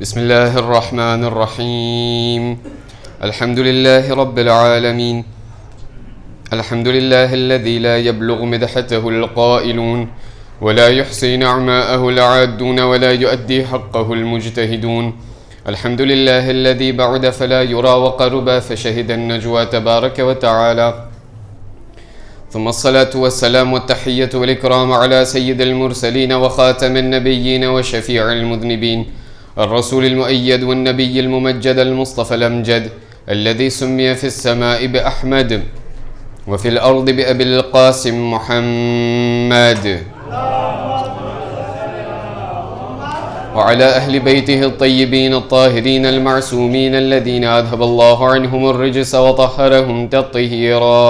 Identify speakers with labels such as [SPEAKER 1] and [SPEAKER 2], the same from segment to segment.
[SPEAKER 1] بسم الله الرحمن الرحيم الحمد لله رب العالمين الحمد لله الذي لا يبلغ مدحته القائلون ولا يحصي نعماءه العادون ولا يؤدي حقه المجتهدون الحمد لله الذي بعد فلا يرى وقرب فشهد النجوى تبارك وتعالى ثم الصلاة والسلام والتحية والإكرام على سيد المرسلين وخاتم النبيين وشفيع المذنبين الرسول المؤيد والنبي الممجد المصطفى الأمجد الذي سمي في السماء بأحمد وفي الأرض بأبي القاسم محمد وعلى أهل بيته الطيبين الطاهرين المعصومين الذين أذهب الله عنهم الرجس وطهرهم تطهيرا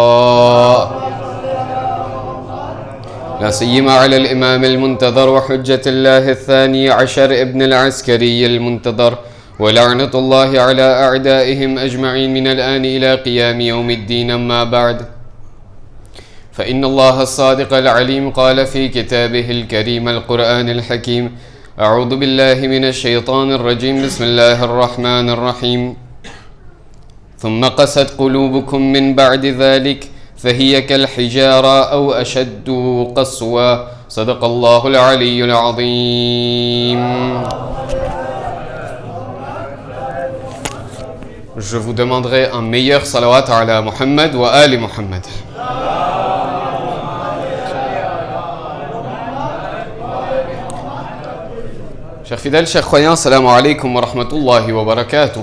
[SPEAKER 1] لا سيما على الإمام المنتظر وحجة الله الثاني عشر ابن العسكري المنتظر ولعنة الله على أعدائهم أجمعين من الآن إلى قيام يوم الدين. أما بعد، فإن الله الصادق العليم قال في كتابه الكريم القرآن الحكيم: أعوذ بالله من الشيطان الرجيم، بسم الله الرحمن الرحيم. ثم قست قلوبكم من بعد ذلك فهي كالحجارة أو أشد قسوة. صدق الله العلي العظيم. Je vous demanderai un meilleur salawat ala Muhammad wa ali Muhammad. Chers fidèles, chers croyants, salam alaikum wa rahmatullahi wa barakatuh.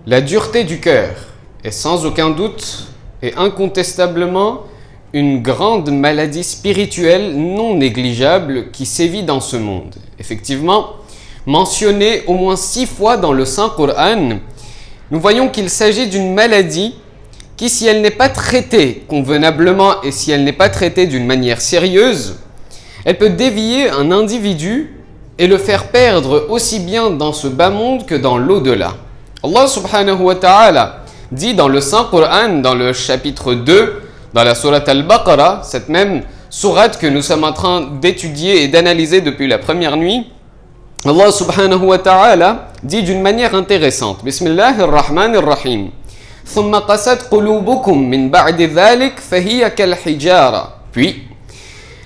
[SPEAKER 1] La dureté du cœur est sans aucun doute et incontestablement une grande maladie spirituelle non négligeable qui sévit dans ce monde. Effectivement, mentionnée au moins 6 fois dans le Saint-Coran, nous voyons qu'il s'agit d'une maladie qui, si elle n'est pas traitée convenablement et si elle n'est pas traitée d'une manière sérieuse, elle peut dévier un individu et le faire perdre aussi bien dans ce bas monde que dans l'au-delà. Allah subhanahu wa ta'ala dit dans le Saint-Coran, dans le chapitre 2, dans la sourate Al-Baqarah, cette même sourate que nous sommes en train d'étudier et d'analyser depuis la première nuit, Allah subhanahu wa ta'ala dit d'une manière intéressante: Bismillahir-Rahmanir-Rahim. Thumma qasat qulubukum min ba'di dhalik fahiya kal-hijara. Puis,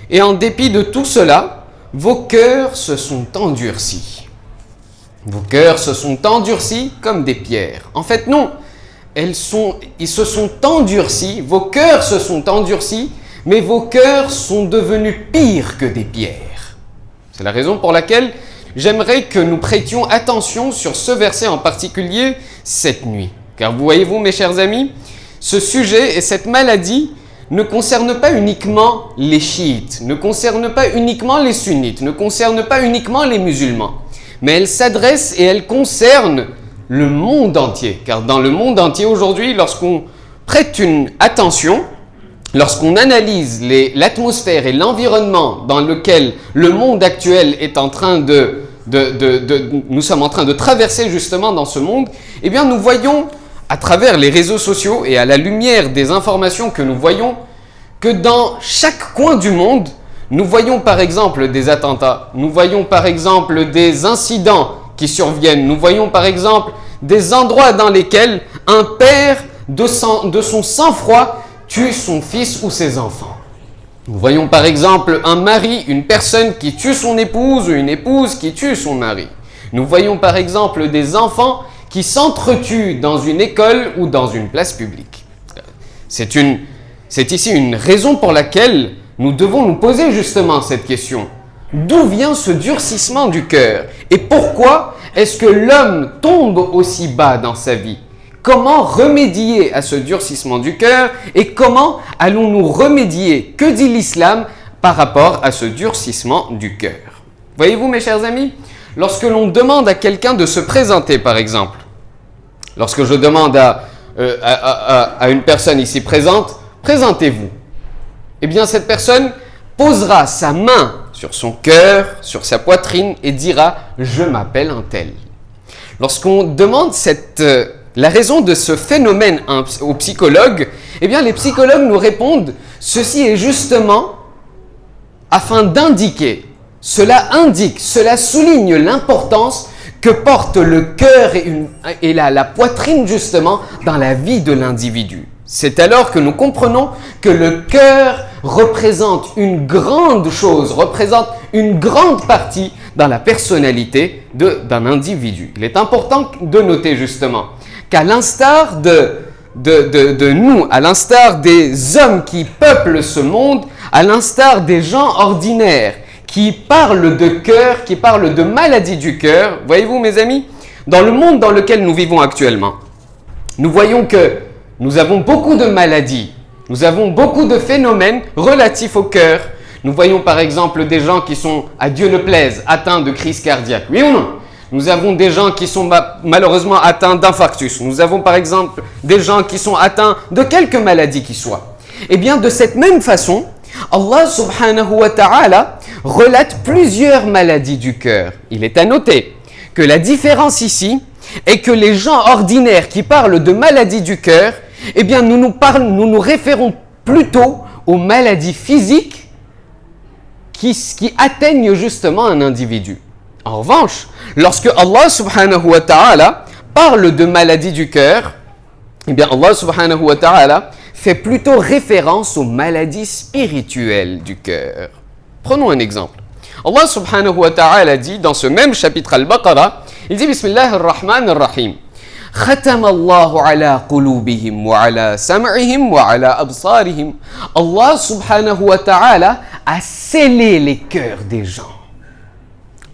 [SPEAKER 1] et en dépit de tout cela, vos cœurs se sont endurcis. Vos cœurs se sont endurcis comme des pierres. En fait, non. Ils se sont endurcis, vos cœurs se sont endurcis, mais vos cœurs sont devenus pires que des pierres. C'est la raison pour laquelle j'aimerais que nous prêtions attention sur ce verset en particulier cette nuit. Car vous voyez-vous, mes chers amis, ce sujet et cette maladie ne concernent pas uniquement les chiites, ne concernent pas uniquement les sunnites, ne concernent pas uniquement les musulmans, mais elle s'adresse et elle concerne le monde entier. Car dans le monde entier aujourd'hui, lorsqu'on prête une attention, lorsqu'on analyse l'atmosphère et l'environnement dans lequel le monde actuel est en train nous sommes en train de traverser justement dans ce monde, eh bien nous voyons à travers les réseaux sociaux et à la lumière des informations que nous voyons que dans chaque coin du monde, nous voyons par exemple des attentats, nous voyons par exemple des incidents qui surviennent, nous voyons par exemple des endroits dans lesquels un père de son sang-froid tue son fils ou ses enfants. Nous voyons par exemple un mari, une personne qui tue son épouse ou une épouse qui tue son mari. Nous voyons par exemple des enfants qui s'entretuent dans une école ou dans une place publique. C'est ici une raison pour laquelle nous devons nous poser justement cette question. D'où vient ce durcissement du cœur? Et pourquoi est-ce que l'homme tombe aussi bas dans sa vie? Comment remédier à ce durcissement du cœur? Et comment allons-nous remédier? Que dit l'islam par rapport à ce durcissement du cœur? Voyez-vous, mes chers amis, lorsque l'on demande à quelqu'un de se présenter, par exemple, lorsque je demande à une personne ici présente, présentez-vous, eh bien cette personne posera sa main sur son cœur, sur sa poitrine et dira « Je m'appelle un tel ». Lorsqu'on demande la raison de ce phénomène aux psychologues, eh bien les psychologues nous répondent « Ceci est justement afin d'indiquer cela indique, cela souligne l'importance que porte le cœur et la poitrine justement dans la vie de l'individu. C'est alors que nous comprenons que le cœur représente une grande chose, représente une grande partie dans la personnalité d'un individu. Il est important de noter justement qu'à l'instar de nous, à l'instar des hommes qui peuplent ce monde, à l'instar des gens ordinaires qui parlent de cœur, qui parlent de maladie du cœur, voyez-vous mes amis, dans le monde dans lequel nous vivons actuellement, nous voyons que nous avons beaucoup de maladies, nous avons beaucoup de phénomènes relatifs au cœur. Nous voyons par exemple des gens qui sont, à Dieu ne plaise, atteints de crise cardiaque, oui ou non? Nous avons des gens qui sont malheureusement atteints d'infarctus. Nous avons par exemple des gens qui sont atteints de quelque maladie qui soit. Eh bien, de cette même façon, Allah subhanahu wa ta'ala relate plusieurs maladies du cœur. Il est à noter que la différence ici est que les gens ordinaires qui parlent de maladies du cœur, eh bien, nous nous référons plutôt aux maladies physiques qui atteignent justement un individu. En revanche, lorsque Allah subhanahu wa ta'ala parle de maladies du cœur, eh bien Allah subhanahu wa ta'ala fait plutôt référence aux maladies spirituelles du cœur. Prenons un exemple. Allah subhanahu wa ta'ala dit dans ce même chapitre Al-Baqarah, il dit Bismillah ar-Rahman ar-Rahim. ختم الله على قلوبهم وعلى سمعهم وعلى أبصارهم. Allah subhanahu wa ta'ala a scellé les cœurs des gens.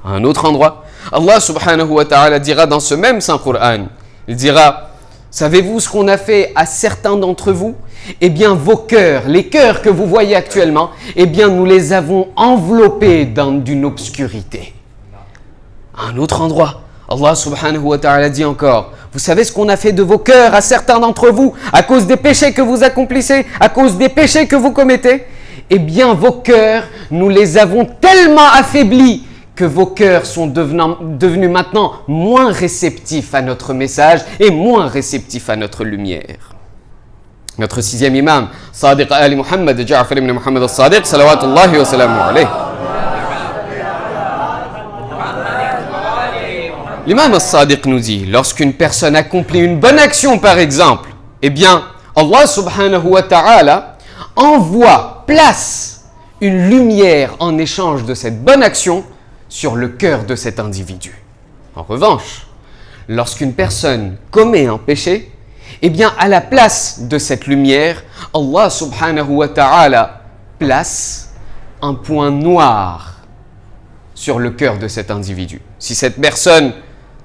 [SPEAKER 1] À un autre endroit, Allah subhanahu wa ta'ala dira dans ce même Saint Coran, il dira, savez-vous ce qu'on a fait à certains d'entre vous? Eh bien vos cœurs, les cœurs que vous voyez actuellement, eh bien nous les avons enveloppés d'une obscurité. À un autre endroit, Allah subhanahu wa ta'ala dit encore, vous savez ce qu'on a fait de vos cœurs à certains d'entre vous à cause des péchés que vous accomplissez, à cause des péchés que vous commettez? Eh bien vos cœurs, nous les avons tellement affaiblis que vos cœurs sont devenus maintenant moins réceptifs à notre message et moins réceptifs à notre lumière. Notre sixième imam, Sadiq Ali Muhammad, Ja'far ibn Muhammad al-Sadiq, salawatullahi wa salamu alayhi. L'imam al-Sadiq nous dit, lorsqu'une personne accomplit une bonne action par exemple, eh bien Allah subhanahu wa ta'ala place une lumière en échange de cette bonne action sur le cœur de cet individu. En revanche, lorsqu'une personne commet un péché, eh bien à la place de cette lumière, Allah subhanahu wa ta'ala place un point noir sur le cœur de cet individu. Si cette personne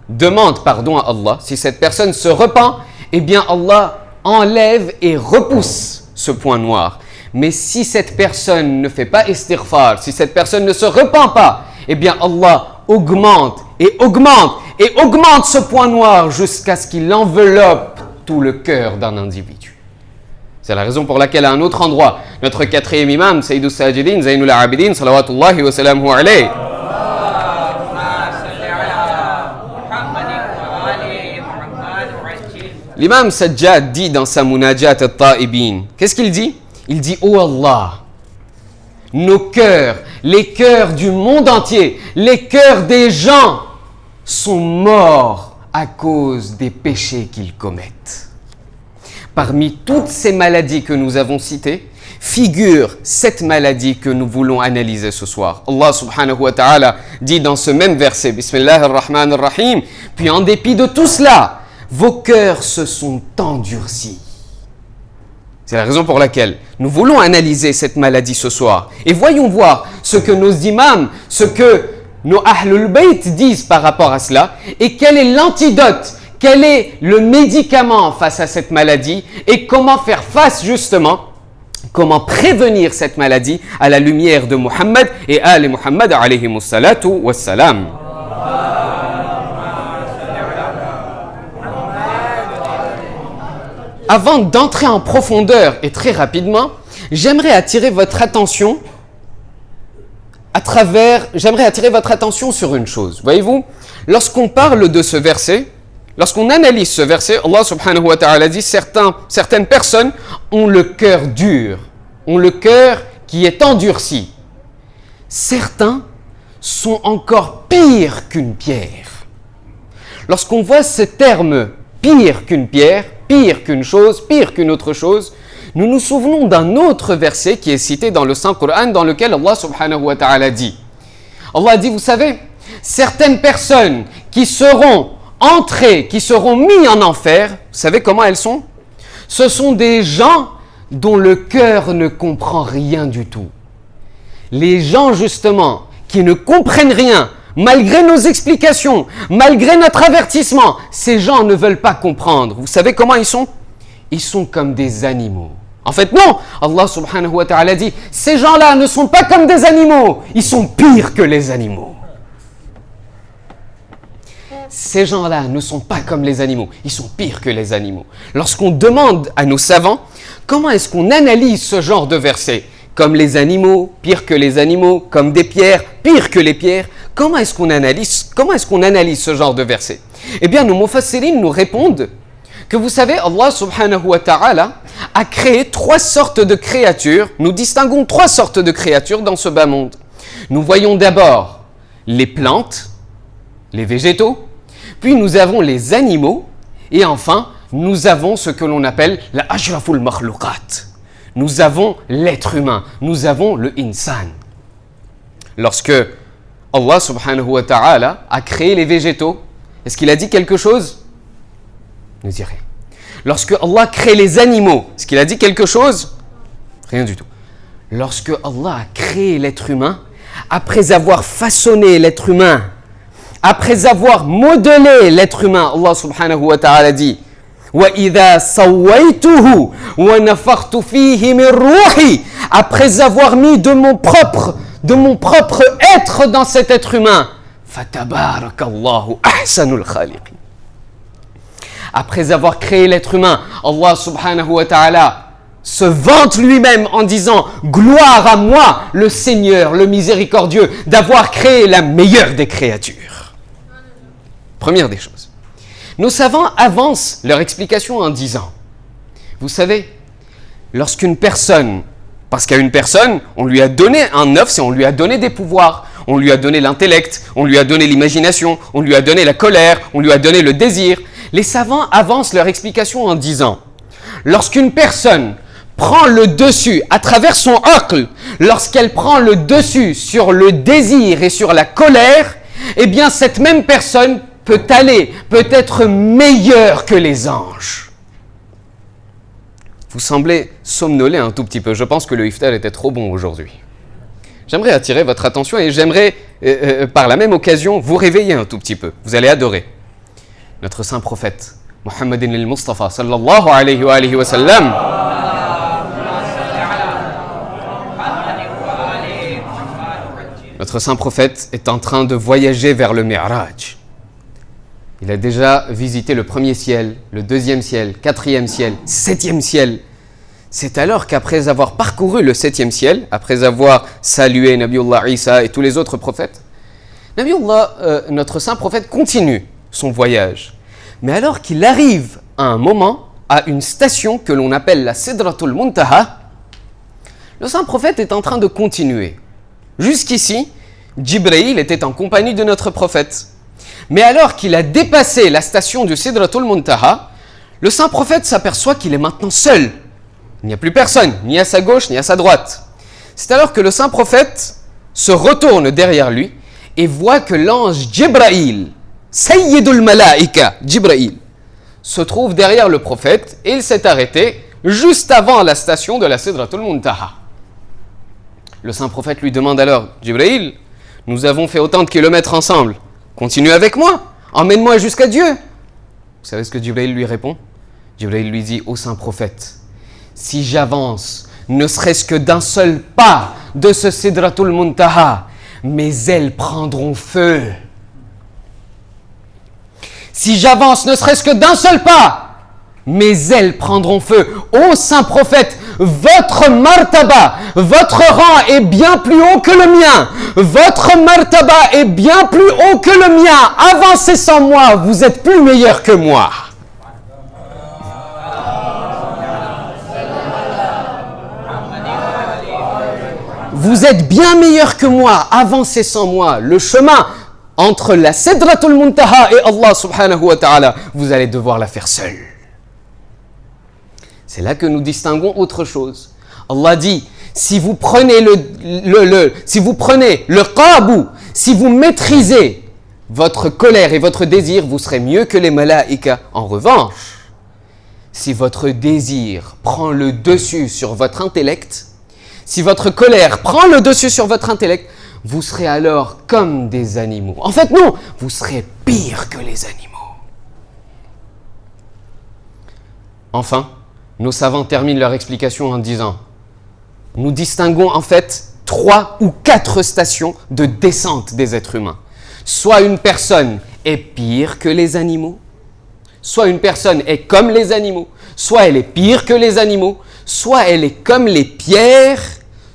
[SPEAKER 1] demande pardon à Allah, si cette personne se repent, eh bien Allah enlève et repousse ce point noir. Mais si cette personne ne fait pas istighfar, si cette personne ne se repent pas, eh bien Allah augmente et augmente et augmente ce point noir jusqu'à ce qu'il enveloppe tout le cœur d'un individu. C'est la raison pour laquelle à un autre endroit, notre quatrième imam, Sayyidus Sajidin, Zainul Abidin, salawatullahi wa salamuhu alayhi, l'imam Sajjad dit dans sa Munajat al-Ta'ibin, qu'est-ce qu'il dit? Il dit, oh Allah, nos cœurs, les cœurs du monde entier, les cœurs des gens sont morts à cause des péchés qu'ils commettent. Parmi toutes ces maladies que nous avons citées, figure cette maladie que nous voulons analyser ce soir. Allah subhanahu wa ta'ala dit dans ce même verset, Bismillah ar-Rahman ar-Rahim, puis en dépit de tout cela, vos cœurs se sont endurcis. C'est la raison pour laquelle nous voulons analyser cette maladie ce soir. Et voyons voir ce que nos imams, ce que nos Ahlul Bayt disent par rapport à cela. Et quel est l'antidote, quel est le médicament face à cette maladie. Et comment faire face justement, comment prévenir cette maladie à la lumière de Muhammad et Ali Muhammad alayhimus salatu wassalam. Avant d'entrer en profondeur et très rapidement, j'aimerais attirer votre attention sur une chose. Voyez-vous, lorsqu'on parle de ce verset, lorsqu'on analyse ce verset, Allah subhanahu wa ta'ala dit certaines personnes ont le cœur dur, ont le cœur qui est endurci. Certains sont encore pires qu'une pierre. Lorsqu'on voit ce terme pire qu'une pierre, pire qu'une chose, pire qu'une autre chose, nous nous souvenons d'un autre verset qui est cité dans le Saint-Coran dans lequel Allah subhanahu wa ta'ala dit. Allah dit, vous savez, certaines personnes qui seront entrées, qui seront mises en enfer, vous savez comment elles sont? Ce sont des gens dont le cœur ne comprend rien du tout. Les gens justement qui ne comprennent rien, malgré nos explications, malgré notre avertissement, ces gens ne veulent pas comprendre. Vous savez comment ils sont? Ils sont comme des animaux. En fait, non, Allah subhanahu wa ta'ala dit, ces gens-là ne sont pas comme des animaux, ils sont pires que les animaux. Ces gens-là ne sont pas comme les animaux, ils sont pires que les animaux. Lorsqu'on demande à nos savants, comment est-ce qu'on analyse ce genre de verset? Comme les animaux, pire que les animaux, comme des pierres, pire que les pierres. Comment est-ce qu'on analyse ce genre de verset? Eh bien, nos mufassirin nous répondent que vous savez, Allah subhanahu wa ta'ala a créé 3 sortes de créatures. Nous distinguons 3 sortes de créatures dans ce bas monde. Nous voyons d'abord les plantes, les végétaux, puis nous avons les animaux, et enfin, nous avons ce que l'on appelle la ashraful makhluqat. Nous avons l'être humain, nous avons le insan. Lorsque Allah subhanahu wa ta'ala a créé les végétaux, est-ce qu'il a dit quelque chose? Ne dit rien. Lorsque Allah crée les animaux, est-ce qu'il a dit quelque chose? Rien du tout. Lorsque Allah a créé l'être humain, après avoir façonné l'être humain, après avoir modelé l'être humain, Allah subhanahu wa ta'ala dit وَإِذَا سَوَّيْتُهُ وَنَفَخْتُ فِيهِ مِنْ رُوحِي. Après avoir mis de mon propre être dans cet être humain, فَتَبَارَكَ اللَّهُ أَحْسَنُ الْخَالِقِينَ. Après avoir créé l'être humain, Allah subhanahu wa ta'ala se vante lui-même en disant « Gloire à moi, le Seigneur, le miséricordieux, d'avoir créé la meilleure des créatures. » Première des choses. Nos savants avancent leur explication en disant « Vous savez, lorsqu'une personne, parce qu'à une personne, on lui a donné un œuf, c'est on lui a donné des pouvoirs, on lui a donné l'intellect, on lui a donné l'imagination, on lui a donné la colère, on lui a donné le désir. » Les savants avancent leur explication en disant « Lorsqu'une personne prend le dessus à travers son aql, lorsqu'elle prend le dessus sur le désir et sur la colère, eh bien cette même personne peut être meilleure que les anges. » Vous semblez somnoler un tout petit peu. Je pense que le iftar était trop bon aujourd'hui. J'aimerais attirer votre attention et j'aimerais par la même occasion vous réveiller un tout petit peu. Vous allez adorer. Notre saint prophète, Muhammadin al-Mustafa, sallallahu alayhi wa sallam, notre saint prophète est en train de voyager vers le Mi'raj. Il a déjà visité le premier ciel, le deuxième ciel, quatrième ciel, septième ciel. C'est alors qu'après avoir parcouru le septième ciel, après avoir salué Nabiullah Isa et tous les autres prophètes, notre saint prophète continue son voyage. Mais alors qu'il arrive à un moment, à une station que l'on appelle la Sidratul Muntaha, le saint prophète est en train de continuer. Jusqu'ici, Jibril était en compagnie de notre prophète. Mais alors qu'il a dépassé la station du Sidratul Muntaha, le saint prophète s'aperçoit qu'il est maintenant seul. Il n'y a plus personne, ni à sa gauche, ni à sa droite. C'est alors que le saint prophète se retourne derrière lui et voit que l'ange Jibril, Sayyidul Malaika, Jibril, se trouve derrière le prophète et il s'est arrêté juste avant la station de la Sidratul Muntaha. Le saint prophète lui demande alors, Jibril, nous avons fait autant de kilomètres ensemble, continue avec moi, emmène-moi jusqu'à Dieu. Vous savez ce que Jibril lui répond? Jibril lui dit, ô saint prophète, si j'avance, ne serait-ce que d'un seul pas de ce Sidratul Muntaha, mes ailes prendront feu. Si j'avance, ne serait-ce que d'un seul pas, mes ailes prendront feu. Ô saint prophète, votre martaba, votre rang est bien plus haut que le mien. Votre martaba est bien plus haut que le mien. Avancez sans moi, vous êtes plus meilleur que moi. Vous êtes bien meilleur que moi, avancez sans moi. Le chemin entre la Sidratul Muntaha et Allah subhanahu wa ta'ala, vous allez devoir la faire seul. C'est là que nous distinguons autre chose. Allah dit, si vous prenez le qabu, si vous maîtrisez votre colère et votre désir, vous serez mieux que les malaïkas. En revanche, si votre désir prend le dessus sur votre intellect, si votre colère prend le dessus sur votre intellect, vous serez alors comme des animaux. En fait, non, vous serez pire que les animaux. Enfin, nos savants terminent leur explication en disant, nous distinguons en fait 3 ou 4 stations de descente des êtres humains. Soit une personne est pire que les animaux, soit une personne est comme les animaux, soit elle est pire que les animaux, soit elle est comme les pierres,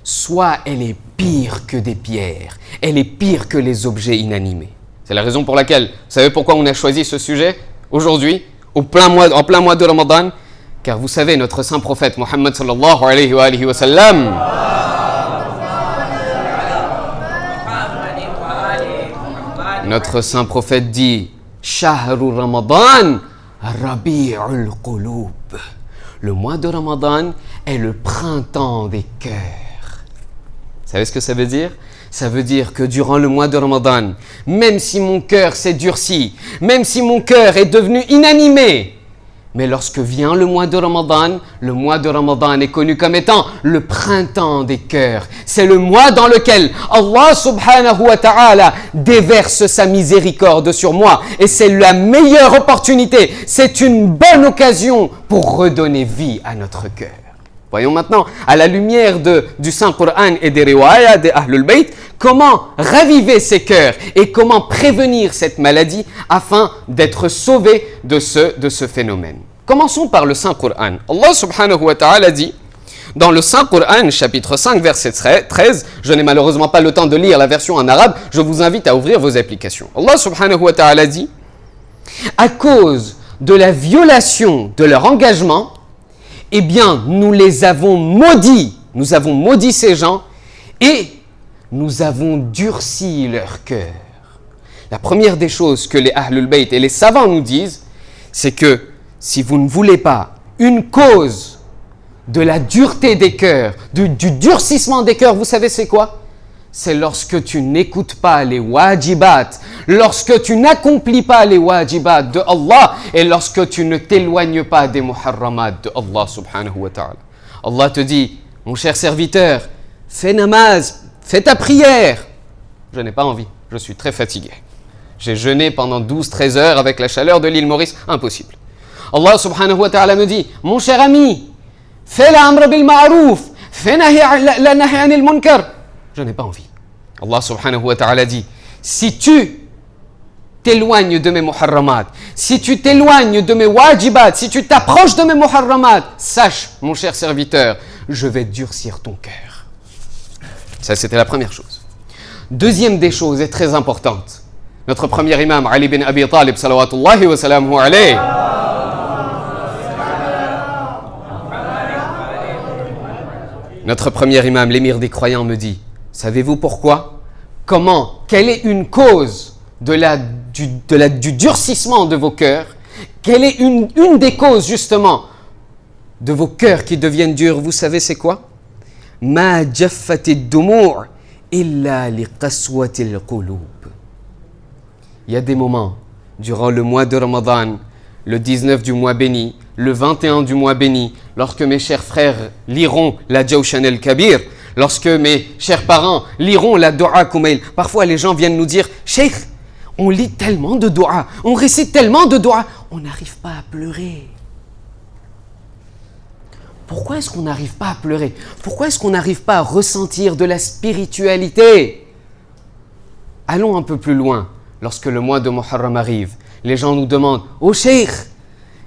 [SPEAKER 1] soit elle est pire que des pierres, elle est pire que les objets inanimés. C'est la raison pour laquelle, vous savez pourquoi on a choisi ce sujet aujourd'hui, en plein mois de Ramadan? Car vous savez, notre saint prophète Mohammed sallallahu alayhi wa sallam, notre saint prophète dit Shahru Ramadan Rabi'ul Qulub. Le mois de Ramadan est le printemps des cœurs. Vous savez ce que ça veut dire? Ça veut dire que durant le mois de Ramadan, même si mon cœur s'est durci, même si mon cœur est devenu inanimé, mais lorsque vient le mois de Ramadan est connu comme étant le printemps des cœurs. C'est le mois dans lequel Allah subhanahu wa ta'ala déverse sa miséricorde sur moi. Et c'est la meilleure opportunité, c'est une bonne occasion pour redonner vie à notre cœur. Voyons maintenant, à la lumière du Saint-Coran et des riwayas des Ahlul Bayt, comment raviver ces cœurs et comment prévenir cette maladie afin d'être sauvé de ce phénomène. Commençons par le Saint-Coran. Allah subhanahu wa ta'ala dit, dans le Saint-Coran, chapitre 5, verset 13, je n'ai malheureusement pas le temps de lire la version en arabe, je vous invite à ouvrir vos applications. Allah subhanahu wa ta'ala dit, à cause de la violation de leur engagement, eh bien, nous les avons maudits, nous avons maudit ces gens et nous avons durci leur cœur. La première des choses que les Ahlul Bayt et les savants nous disent, c'est que si vous ne voulez pas une cause de la dureté des cœurs, du durcissement des cœurs, vous savez c'est quoi? C'est lorsque tu n'écoutes pas les wajibat, lorsque tu n'accomplis pas les wajibat de Allah et lorsque tu ne t'éloignes pas des muharramat de Allah subhanahu wa ta'ala. Allah te dit, mon cher serviteur, fais namaz, fais ta prière. Je n'ai pas envie, je suis très fatigué. J'ai jeûné pendant 12-13 heures avec la chaleur de l'île Maurice, impossible. Allah subhanahu wa ta'ala me dit, mon cher ami, fais l'amr bil ma'rouf, fais la nahy anil munkar. Je n'ai pas envie. Allah subhanahu wa ta'ala dit, si tu t'éloignes de mes muharramat, si tu t'éloignes de mes wajibat, si tu t'approches de mes muharramat, sache, mon cher serviteur, je vais durcir ton cœur. Ça, c'était la première chose. Deuxième des choses est très importante. Notre premier imam, Ali bin Abi Talib, salawatullahi wa salamuhu alayhi, notre premier imam, l'émir des croyants, me dit, savez-vous pourquoi? Quelle est une cause du durcissement de vos cœurs? Quelle est une des causes, justement, de vos cœurs qui deviennent durs? Vous savez, c'est quoi? Ma jaffatid dumur illa li qaswatil qulub. Il y a des moments, durant le mois de Ramadan, le 19 du mois béni, le 21 du mois béni, lorsque mes chers frères liront la Jawshan al-Kabir, lorsque mes chers parents liront la Dua Kumail, parfois les gens viennent nous dire « Cheikh, on lit tellement de Dua, on récite tellement de Dua, on n'arrive pas à pleurer. » Pourquoi est-ce qu'on n'arrive pas à pleurer? Pourquoi est-ce qu'on n'arrive pas à ressentir de la spiritualité? Allons un peu plus loin. Lorsque le mois de Muharram arrive, les gens nous demandent « Oh Cheikh,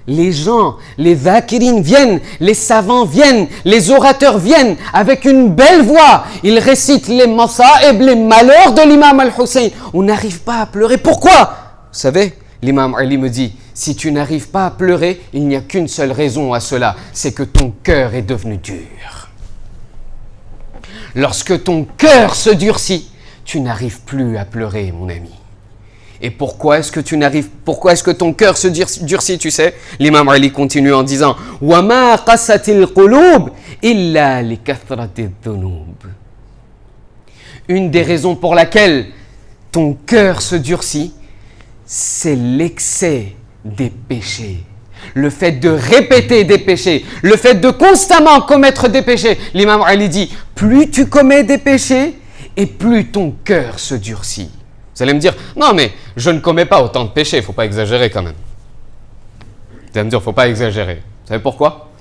[SPEAKER 1] les gens, les dhakirines viennent, les savants viennent, les orateurs viennent avec une belle voix. Ils récitent les masa'ib, les malheurs de l'imam al-Hussein. On n'arrive pas à pleurer. Pourquoi? Vous savez, l'imam Ali me dit, si tu n'arrives pas à pleurer, il n'y a qu'une seule raison à cela, c'est que ton cœur est devenu dur. lorsque ton cœur se durcit, tu n'arrives plus à pleurer, mon ami. Et pourquoi est-ce que ton cœur se durcit, tu sais? L'imam Ali continue en disant « وَمَا قَسَتِ الْقُلُوبِ إِلَّا لِكَثْرَةِ الذُّنُوبِ » Une des raisons pour laquelle ton cœur se durcit, c'est l'excès des péchés. Le fait de répéter des péchés, le fait de constamment commettre des péchés. L'imam Ali dit, plus tu commets des péchés, et plus ton cœur se durcit. Vous allez me dire, non mais je ne commets pas autant de péchés, il ne faut pas exagérer quand même. Vous allez me dire, il ne faut pas exagérer. Vous savez pourquoi?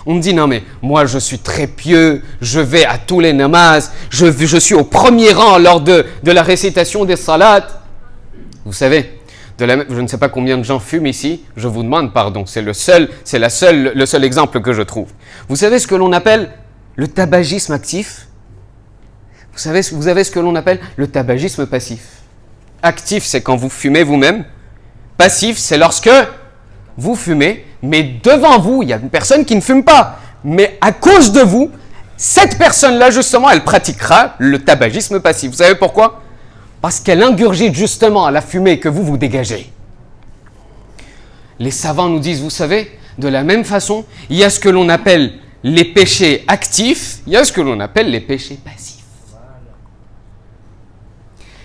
[SPEAKER 1] On me dit, non mais moi je suis très pieux, je vais à tous les namazs, je suis au premier rang lors de la récitation des salats. Vous savez, je ne sais pas combien de gens fument ici, je vous demande pardon, c'est le seul exemple que je trouve. Vous savez ce que l'on appelle le tabagisme actif? Vous avez ce que l'on appelle le tabagisme passif. Actif, c'est quand vous fumez vous-même. Passif, c'est lorsque vous fumez, mais devant vous, il y a une personne qui ne fume pas. Mais à cause de vous, cette personne-là, justement, elle pratiquera le tabagisme passif. Vous savez pourquoi? Parce qu'elle ingurgite justement la fumée que vous dégagez. Les savants nous disent, vous savez, de la même façon, il y a ce que l'on appelle les péchés actifs, il y a ce que l'on appelle les péchés passifs.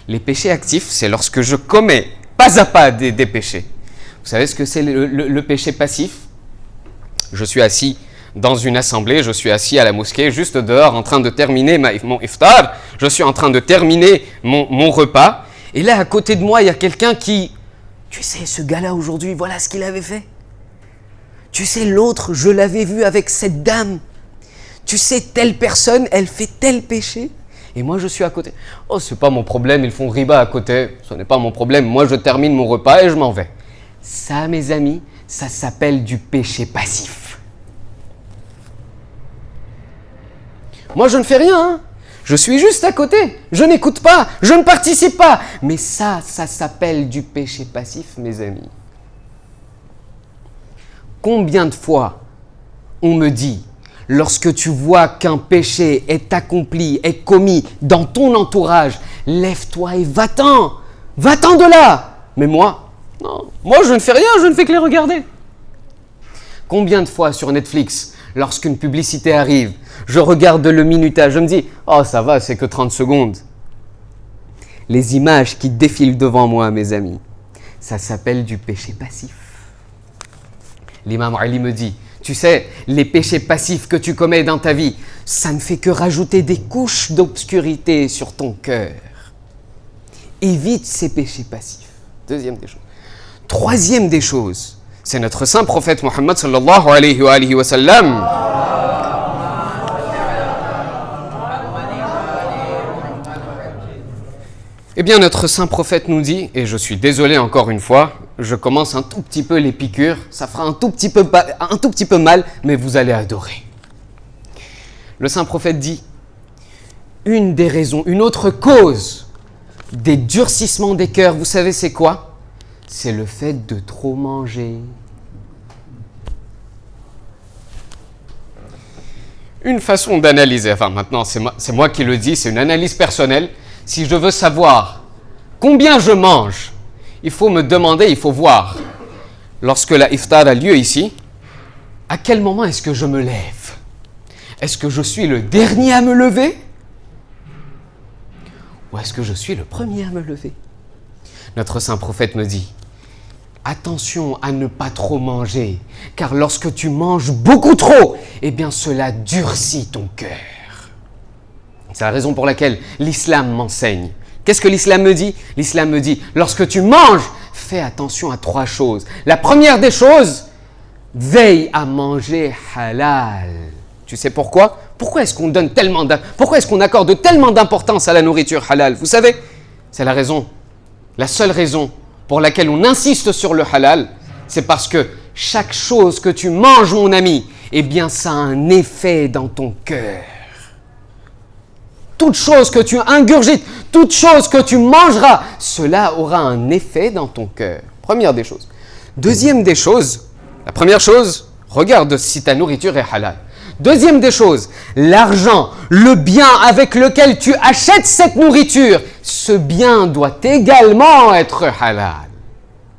[SPEAKER 1] Les péchés actifs, c'est lorsque je commets pas à pas des péchés. Vous savez ce que c'est le péché passif? Je suis assis dans une assemblée, je suis assis à la mosquée, juste dehors, en train de terminer mon iftar. Je suis en train de terminer mon repas. Et là, à côté de moi, il y a quelqu'un qui... Tu sais, ce gars-là aujourd'hui, voilà ce qu'il avait fait. Tu sais, l'autre, je l'avais vu avec cette dame. Tu sais, telle personne, elle fait tel péché. Et moi, je suis à côté. Oh, c'est pas mon problème, ils font riba à côté. Ce n'est pas mon problème. Moi, je termine mon repas et je m'en vais. Ça, mes amis, ça s'appelle du péché passif. Moi, je ne fais rien. Hein. Je suis juste à côté. Je n'écoute pas. Je ne participe pas. Mais ça s'appelle du péché passif, mes amis. Combien de fois on me dit, lorsque tu vois qu'un péché est accompli, est commis dans ton entourage, lève-toi et va-t'en. Va-t'en de là. Mais moi, non. Moi, je ne fais rien, je ne fais que les regarder. Combien de fois sur Netflix, lorsqu'une publicité arrive, je regarde le minutage, je me dis « Oh, ça va, c'est que 30 secondes. » Les images qui défilent devant moi, mes amis, ça s'appelle du péché passif. L'imam Ali me dit « Tu sais, les péchés passifs que tu commets dans ta vie, ça ne fait que rajouter des couches d'obscurité sur ton cœur. Évite ces péchés passifs. » Deuxième des choses. Troisième des choses, c'est notre saint prophète Muhammad sallallahu alayhi wa sallam. Eh bien, notre saint prophète nous dit, et je suis désolé encore une fois, je commence un tout petit peu les piqûres, ça fera un tout petit peu mal, mais vous allez adorer. Le saint prophète dit, une des raisons, une autre cause des durcissements des cœurs, vous savez c'est quoi? C'est le fait de trop manger. Une façon d'analyser, enfin maintenant c'est moi qui le dis, c'est une analyse personnelle. Si je veux savoir combien je mange, il faut me demander, il faut voir, lorsque la iftar a lieu ici, à quel moment est-ce que je me lève? Est-ce que je suis le dernier à me lever? Ou est-ce que je suis le premier à me lever? Notre saint prophète me dit, attention à ne pas trop manger, car lorsque tu manges beaucoup trop, eh bien cela durcit ton cœur. C'est la raison pour laquelle l'islam m'enseigne. Qu'est-ce que l'islam me dit? L'islam me dit, lorsque tu manges, fais attention à 3 choses. La première des choses, veille à manger halal. Tu sais pourquoi? Pourquoi est-ce qu'on accorde tellement d'importance à la nourriture halal? Vous savez, c'est la seule raison pour laquelle on insiste sur le halal, c'est parce que chaque chose que tu manges, mon ami, eh bien ça a un effet dans ton cœur. Toute chose que tu ingurgites, toute chose que tu mangeras, cela aura un effet dans ton cœur. Première des choses. Deuxième des choses, la première chose, regarde si ta nourriture est halal. Deuxième des choses, l'argent, le bien avec lequel tu achètes cette nourriture, ce bien doit également être halal.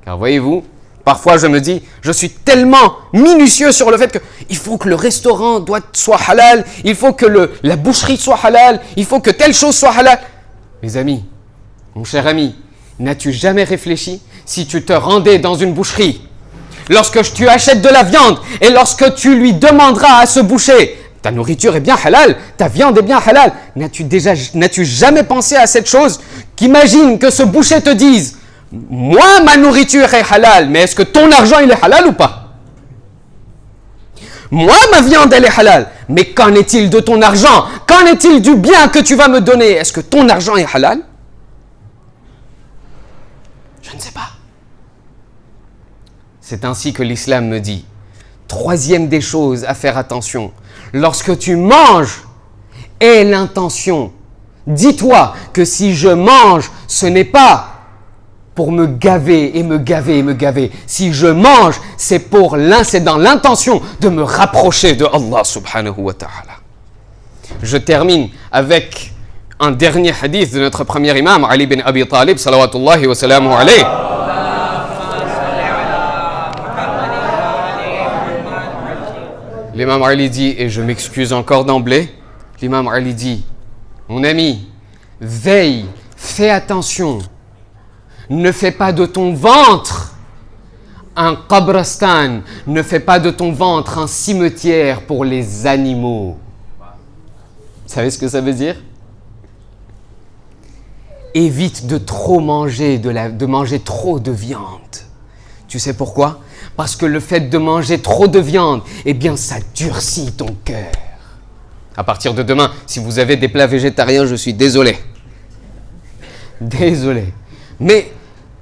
[SPEAKER 1] Car voyez-vous, parfois je me dis, je suis tellement minutieux sur le fait qu'il faut que le restaurant soit halal, il faut que la boucherie soit halal, il faut que telle chose soit halal. Mes amis, mon cher ami, n'as-tu jamais réfléchi si tu te rendais dans une boucherie, lorsque tu achètes de la viande et lorsque tu lui demanderas à ce boucher, ta nourriture est bien halal, ta viande est bien halal, n'as-tu jamais pensé à cette chose qu'imagine que ce boucher te dise, moi ma nourriture est halal, mais est-ce que ton argent il est halal ou pas? Moi ma viande elle est halal, mais qu'en est-il de ton argent? Qu'en est-il du bien que tu vas me donner? Est-ce que ton argent est halal? Je ne sais pas. C'est ainsi que l'islam me dit. Troisième des choses à faire attention. Lorsque tu manges, aie l'intention. Dis-toi que si je mange, ce n'est pas pour me gaver et me gaver et me gaver. Si je mange, c'est dans l'intention de me rapprocher de Allah subhanahu wa ta'ala. Je termine avec un dernier hadith de notre premier imam, Ali bin Abi Talib, salawatullahi wa salamuhu alayhi. L'imam Ali dit, et je m'excuse encore d'emblée, l'imam Ali dit, mon ami, veille, fais attention, ne fais pas de ton ventre un qabristan, ne fais pas de ton ventre un cimetière pour les animaux. Vous savez ce que ça veut dire? Évite de trop manger, de manger trop de viande. Tu sais pourquoi? Parce que le fait de manger trop de viande, eh bien, ça durcit ton cœur. À partir de demain, si vous avez des plats végétariens, je suis désolé. Désolé. Mais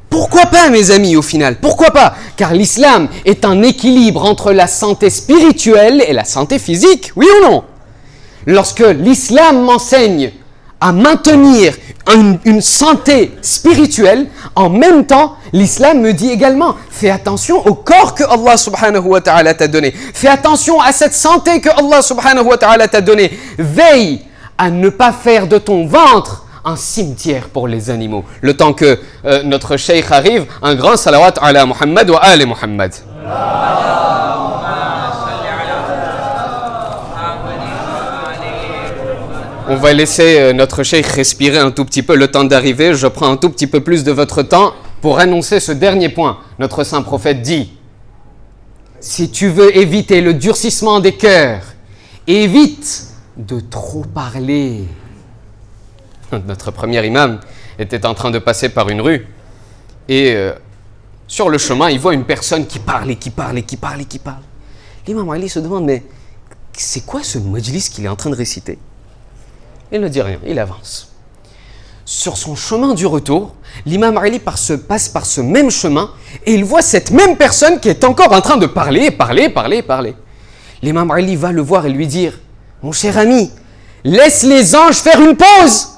[SPEAKER 1] pourquoi pas, mes amis, au final? Pourquoi pas? Car l'islam est un équilibre entre la santé spirituelle et la santé physique, oui ou non? Lorsque l'islam m'enseigne à maintenir une santé spirituelle, en même temps, l'islam me dit également, fais attention au corps que Allah subhanahu wa ta'ala t'a donné. Fais attention à cette santé que Allah subhanahu wa ta'ala t'a donné. Veille à ne pas faire de ton ventre un cimetière pour les animaux. Le temps que notre cheikh arrive, un grand salawat ala Muhammad wa ali Muhammad. On va laisser notre cheikh respirer un tout petit peu le temps d'arriver. Je prends un tout petit peu plus de votre temps pour annoncer ce dernier point. Notre saint prophète dit, si tu veux éviter le durcissement des cœurs, évite de trop parler. Notre premier imam était en train de passer par une rue et sur le chemin, il voit une personne qui parle et qui parle et qui parle et qui parle. L'imam Ali se demande, mais c'est quoi ce majlis qu'il est en train de réciter? Il ne dit rien, il avance. Sur son chemin du retour, l'imam Ali passe par ce même chemin et il voit cette même personne qui est encore en train de parler. L'imam Ali va le voir et lui dire, mon cher ami, laisse les anges faire une pause.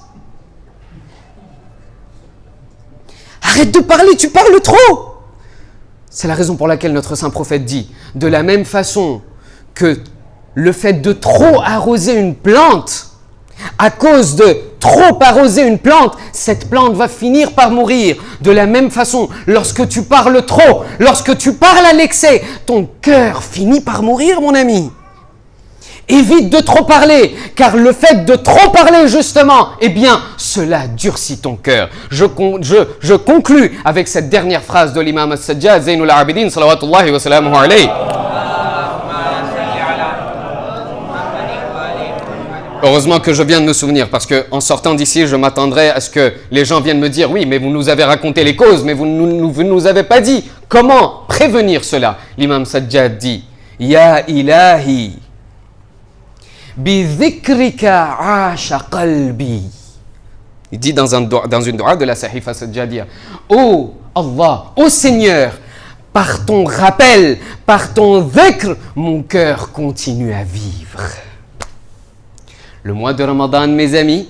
[SPEAKER 1] Arrête de parler, tu parles trop. C'est la raison pour laquelle notre saint prophète dit, de la même façon que le fait de trop arroser une plante, à cause de trop arroser une plante, cette plante va finir par mourir. De la même façon, lorsque tu parles trop, lorsque tu parles à l'excès, ton cœur finit par mourir, mon ami. Évite de trop parler, car le fait de trop parler, justement, eh bien, cela durcit ton cœur. Je conclus avec cette dernière phrase de l'imam As-Sajjad, Zainul Abidin, salawatullahi wa salamuhu alayhi. Heureusement que je viens de me souvenir, parce qu'en sortant d'ici, je m'attendrais à ce que les gens viennent me dire « Oui, mais vous nous avez raconté les causes, mais vous ne nous avez pas dit comment prévenir cela. » L'imam Sajjad dit « Ya ilahi, bi dhikrika asha qalbi » Il dit dans une dua de la Sahifa Sajjadiya « Oh Allah, oh Seigneur, par ton rappel, par ton dhikr, mon cœur continue à vivre. » Le mois de Ramadan, mes amis,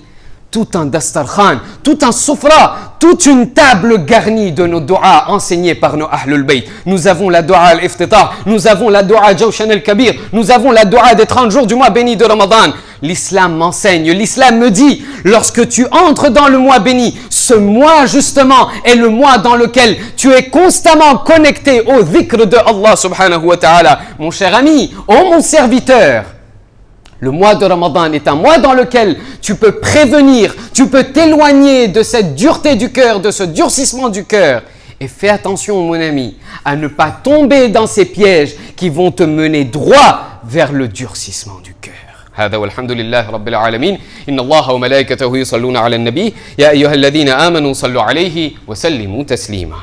[SPEAKER 1] tout un dastarkhan, tout un soufra, toute une table garnie de nos doigts enseignés par nos Ahlul Bayt. Nous avons la doua al-Iftitah, nous avons la doua Jawshan al-Kabir, nous avons la doua des 30 jours du mois béni de Ramadan. L'islam m'enseigne, l'islam me dit, lorsque tu entres dans le mois béni, ce mois justement est le mois dans lequel tu es constamment connecté au dhikr de Allah subhanahu wa ta'ala. Mon cher ami, ô mon serviteur, le mois de Ramadan est un mois dans lequel tu peux prévenir, tu peux t'éloigner de cette dureté du cœur, de ce durcissement du cœur. Et fais attention, mon ami, à ne pas tomber dans ces pièges qui vont te mener droit vers le durcissement du cœur. هذا والحمد لله رب العالمين إن الله وملائكته يصلون على النبي يا أيها الذين آمنوا صلوا عليه وسلموا تسليما.